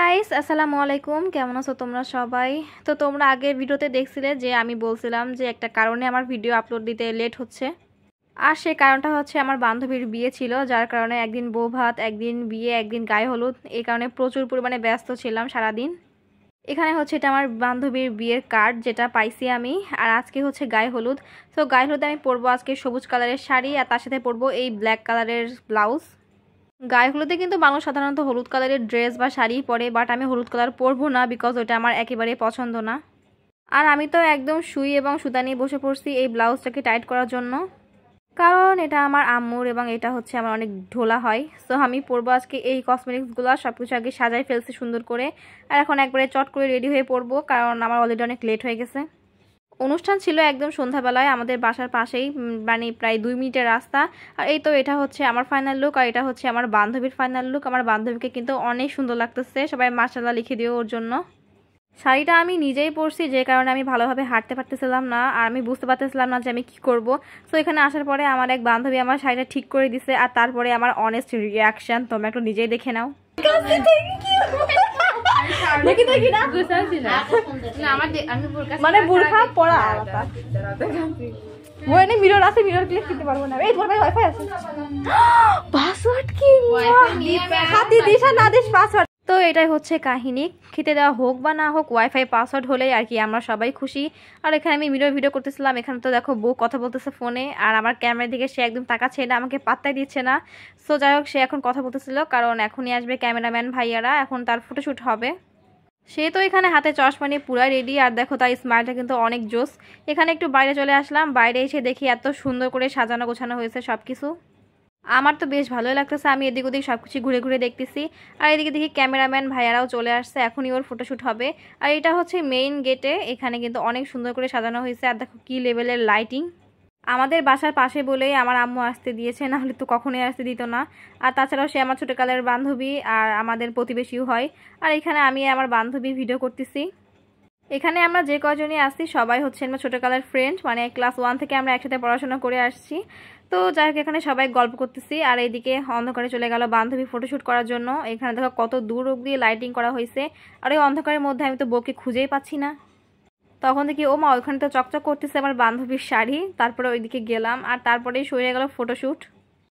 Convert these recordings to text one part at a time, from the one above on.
Guys আসসালামু আলাইকুম, কেমন আছো তোমরা সবাই? তো তোমরা আগের ভিডিওতে দেখছিলে যে আমি বলছিলাম যে একটা কারণে আমার ভিডিও আপলোড দিতে লেট হচ্ছে। আর সেই কারণটা হচ্ছে আমার বান্ধবীর বিয়ে ছিল, যার কারণে একদিন বউ ভাত, একদিন বিয়ে, একদিন গায়ে হলুদ, এই কারণে প্রচুর পরিমাণে ব্যস্ত ছিলাম সারাদিন। এখানে হচ্ছে এটা আমার বান্ধবীর বিয়ের কার্ড যেটা পাইছি আমি। আর আজকে হচ্ছে গায়ে হলুদ। তো গায়ে হলুদে আমি পরবো আজকে সবুজ কালারের শাড়ি, আর তার সাথে পরবো এই ব্ল্যাক কালারের ব্লাউজ। গায়ে হলুদে কিন্তু মানুষ সাধারণত হলুদ কালারের ড্রেস বা শাড়ি পরে, বাট আমি হলুদ কালার পরবো না, বিকজ ওটা আমার একেবারে পছন্দ না। আর আমি তো একদম সুই এবং সুতা নিয়ে বসে পড়ছি এই ব্লাউজটাকে টাইট করার জন্য, কারণ এটা আমার আম্মুর এবং এটা হচ্ছে আমার অনেক ঢোলা হয়। সো আমি পরবো আজকে এই কসমেটিক্সগুলো, সব কিছু আগে সাজাই ফেলছি সুন্দর করে। আর এখন একবারে চট করে রেডি হয়ে পড়বো, কারণ আমার অলরেডি অনেক লেট হয়ে গেছে। অনুষ্ঠান ছিল একদম সন্ধ্যাবেলায় আমাদের বাসার পাশেই, মানে প্রায় 2 মিনিটের রাস্তা। আর এই তো এটা হচ্ছে আমার ফাইনাল লুক, আর এটা হচ্ছে আমার বান্ধবীর ফাইনাল লুক। আমার বান্ধবীকে কিন্তু অনেক সুন্দর লাগতেছে, সবাই মাশাআল্লাহ লিখে দিও ওর জন্য। শাড়িটা আমি নিজেই পরছি, যে কারণে আমি ভালোভাবে হাঁটতে পারতেছিলাম না, আর আমি বুঝতে পারতেছিলাম না যে আমি কি করব। সো এখানে আসার পরে আমার এক বান্ধবী আমার শাড়িটা ঠিক করে দিছে, আর তারপরে আমার অনেস্ট রিয়াকশন তোমরা একটু নিজেই দেখে নাও। মানে বোরখা পরা আলাদা, ওখানে মিরর আছে, মিরর ক্লিক করতে পারবো না। এই তোমার ভাই ওয়াইফাই আছে, পাসওয়ার্ড কি হাতে দিস না দিস পাসওয়ার্ড। তো এটাই হচ্ছে কাহিনী, খেতে দেওয়া হোক বা না হোক ওয়াইফাই পাসওয়ার্ড হলেই আর কি আমরা সবাই খুশি। আর এখানে আমি ভিডিও করতেছিলাম, এখানে তো দেখো বউ কথা বলতেছে ফোনে, আর আমার ক্যামেরার দিকে সে একদম তাকাচ্ছে না, আমাকে পাত্তাই দিচ্ছে না। সো যাই হোক, সে এখন কথা বলতেছিল, কারণ এখনই আসবে ক্যামেরাম্যান ভাইয়ারা, এখন তার ফটোশ্যুট হবে। সে তো এখানে হাতে চশমা নিয়ে পুরাই রেডি, আর দেখো তার স্মাইলটা কিন্তু অনেক জোস। এখানে একটু বাইরে চলে আসলাম, বাইরে এসে দেখি এত সুন্দর করে সাজানো গোছানো হয়েছে সবকিছু। আমার তো বেশ ভালোই লাগতেছে, আমি এদিক ওদিক সবকিছু ঘুরে ঘুরে দেখতেছি। আর এদিকে দেখি ক্যামেরাম্যান ভাইয়ারাও চলে আসছে, এখনই ওর ফটোশ্যুট হবে। আর এটা হচ্ছে মেইন গেটে, এখানে কিন্তু অনেক সুন্দর করে সাজানো হয়েছে, আর দেখো কি লেভেলের লাইটিং। আমাদের বাসার পাশে বলেই আমার আম্মু আসতে দিয়েছে, না হলে তো কখনোই আসতে দিত না। আর তাছাড়াও সে আমার ছোটকালের বান্ধবী, আর আমাদের প্রতিবেশীও হয়। আর এখানে আমি আমার বান্ধবী ভিডিও করতেছি। এখানে আমরা যে কয়জনই আসছি সবাই হচ্ছে আমার ছোটকালের ফ্রেন্ড, মানে ক্লাস 1 থেকে আমরা একসাথে পড়াশোনা করে আসছি। তো যাই হোক, এখানে সবাই গল্প করতেছি, আর এইদিকে অন্ধকারে চলে গেল বান্ধবী ফটোশ্যুট করার জন্য। এখানে দেখো কত দূর অব্দি লাইটিং করা হয়েছে, আর এই অন্ধকারের মধ্যে আমি তো বউকে খুঁজেই পাচ্ছি না। তখন দেখি ও মা, ওইখানে তো চকচক করতেছে আমার বান্ধবীর শাড়ি। তারপরে ওইদিকে গেলাম, আর তারপরেই সরে গেল ফটোশ্যুট।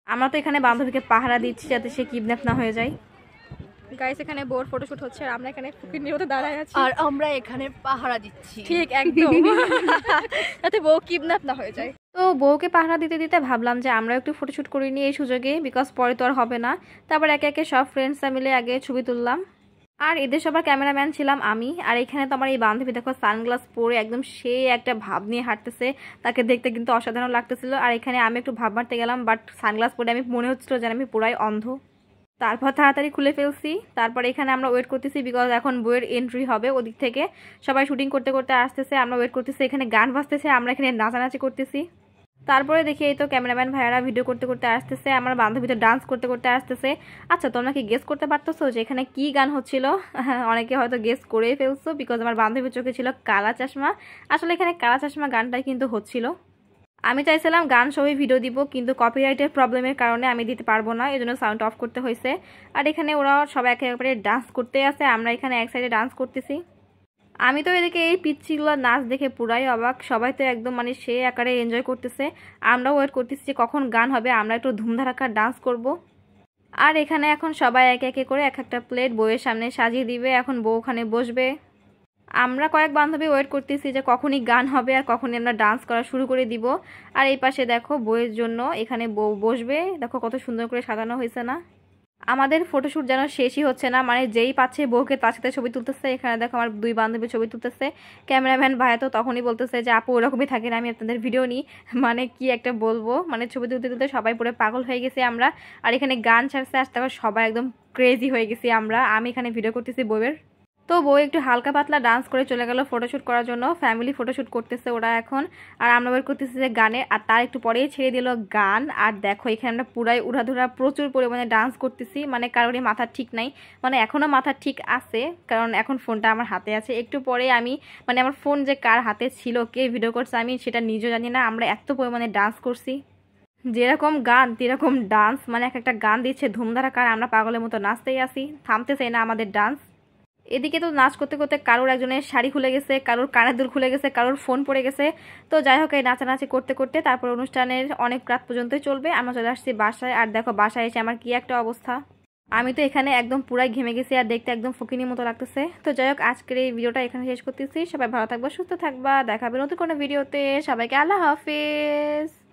আমরা তো এখানে বান্ধবীকে পাহারা দিচ্ছি যাতে সে কিডন্যাপ না হয়ে যায়। গাইস, এখানে বউর ফটোশুট হচ্ছে, আর আমরা এখানে ফুকির নিয়তে দাঁড়ায় আছি, আর আমরা এখানে পাহারা দিচ্ছি, ঠিক একদম যাতে বউ কিডন্যাপ না হয়ে যায়। তো বউকে পাহারা দিতে দিতে ভাবলাম যে আমরা একটু ফটোশুট করে নিই এই সুযোগে, বিকজ পরে তো আর হবে না। তারপর একে একে সব ফ্রেন্ডসরা মিলে আগে ছবি তুললাম, আর এদের সবার ক্যামেরাম্যান ছিলাম আমি। আর এখানে তো আমার এই বান্ধবী দেখো সানগ্লাস পরে একদম সেই একটা ভাব নিয়ে হাঁটতেছে, তাকে দেখতে কিন্তু অসাধারণ লাগতেছিল। আর এখানে আমি একটু ভাব মারতে গেলাম, বাট সানগ্লাস পরে আমি মনে হচ্ছিল যেন আমি পুরাই অন্ধ। তারপর তাড়াতাড়ি খুলে ফেলছি। তারপর এখানে আমরা ওয়েট করতেছি, বিকজ এখন বইয়ের এন্ট্রি হবে ওদিক থেকে। সবাই শুটিং করতে করতে আসতেছে, আমরা ওয়েট করতেছি। এখানে গান বাজতেছে, আমরা এখানে নাচানাচি করতেছি। তারপরে দেখি এই তো ক্যামেরাম্যান ভাইয়ারা ভিডিও করতে করতে আসতেছে, আমার বান্ধবী তো ডান্স করতে করতে আসতেছে। আচ্ছা, তোমরা কি গেস করতে পারতেছো যে এখানে কি গান হচ্ছিল? অনেকে হয়তো গেস করেই ফেলছো, বিকজ আমার বান্ধবীর চোখে ছিল কালা চশমা। আসলে এখানে কালা চশমা গানটাই কিন্তু হচ্ছিল। আমি চাইছিলাম গান সবই ভিডিও দিব, কিন্তু কপিরাইটের প্রবলেমের কারণে আমি দিতে পারবো না, এজন্য সাউন্ড অফ করতে হয়েছে। আর এখানে ওরা সবাই একেবারে ডান্স করতে আছে, আমরা এখানে এক সাইডে ডান্স করতেছি। আমি তো এদিকে এই পিচ্ছিগুলোর নাচ দেখে পুরাই অবাক, সবাই তো একদম মানে সে আকারে এনজয় করতেছে। আমরাও ওয়েট করতেছি যে কখন গান হবে, আমরা একটু ধুমধারাক্কা ডান্স করব। আর এখানে এখন সবাই একে একে করে এক একটা প্লেট বউয়ের সামনে সাজিয়ে দিবে, এখন বউ ওখানে বসবে। আমরা কয়েক বান্ধবী ওয়েট করতেছি যে কখনই গান হবে আর কখনই আমরা ডান্স করা শুরু করে দিব। আর এই পাশে দেখো বউয়ের জন্য এখানে বউ বসবে, দেখো কত সুন্দর করে সাজানো হয়েছে না। আমাদের ফটোশ্যুট যেন শেষই হচ্ছে না, মানে যেই পাচ্ছে বউকে তার সাথে ছবি তুলতেছে। এখানে দেখো আমার 2 বান্ধবী ছবি তুলতেছে, ক্যামেরাম্যান ভাইয়া তো তখনই বলতেছে যে আপু ওরকমই থাকেন, আমি আপনাদের ভিডিও নিই। মানে কি একটা বলবো, মানে ছবি তুলতে তুলতে সবাই পুরো পাগল হয়ে গেছি আমরা। আর এখানে গান ছাড়ছে, আসতে সবাই একদম ক্রেজি হয়ে গেছি আমরা। আমি এখানে ভিডিও করতেছি বউয়ের। তো বউ একটু হালকা পাতলা ডান্স করে চলে গেল ফটোশ্যুট করার জন্য, ফ্যামিলি ফটোশ্যুট করতেছে ওরা এখন। আর আমরা বের করতেছি যে গানে, আর তার একটু পরেই ছেড়ে দিল গান। আর দেখো এখানে আমরা পুরাই উড়াধুরা প্রচুর পরিমাণে ডান্স করতেছি, মানে কারোরই মাথা ঠিক নাই। মানে এখনও মাথা ঠিক আছে, কারণ এখন ফোনটা আমার হাতে আছে। একটু পরে আমি মানে আমার ফোন যে কার হাতে ছিল, কে ভিডিও করছে, আমি সেটা নিজেও জানি না। আমরা এত পরিমাণে ডান্স করছি, যেরকম গান তেরকম ডান্স, মানে এক একটা গান দিচ্ছে ধুমধারাকার, আমরা পাগলের মতো নাচতেই আসি, থামতে চাই না আমাদের ডান্স। এদিকে তো নাচ করতে করতে কারোর একজনের শাড়ি খুলে গেছে, কারোর কানের দুল খুলে গেছে, কারোর ফোন পড়ে গেছে। তো যাই হোক, এই নাচানাচি করতে করতে তারপর অনুষ্ঠানের অনেক রাত পর্যন্তই চলবে। আমরা চলে আসছি বাসায়, আর দেখো বাসায় এসে আমার কি একটা অবস্থা। আমি তো এখানে একদম পুরাই ঘেমে গেছি, আর দেখতে একদম ফকিনির মতো লাগতেছে। তো যাই হোক, আজকের এই ভিডিওটা এখানে শেষ করতেছি। সবাই ভালো থাকবা, সুস্থ থাকবা, দেখাবে নতুন কোনো ভিডিওতে। সবাইকে আল্লাহ হাফেজ।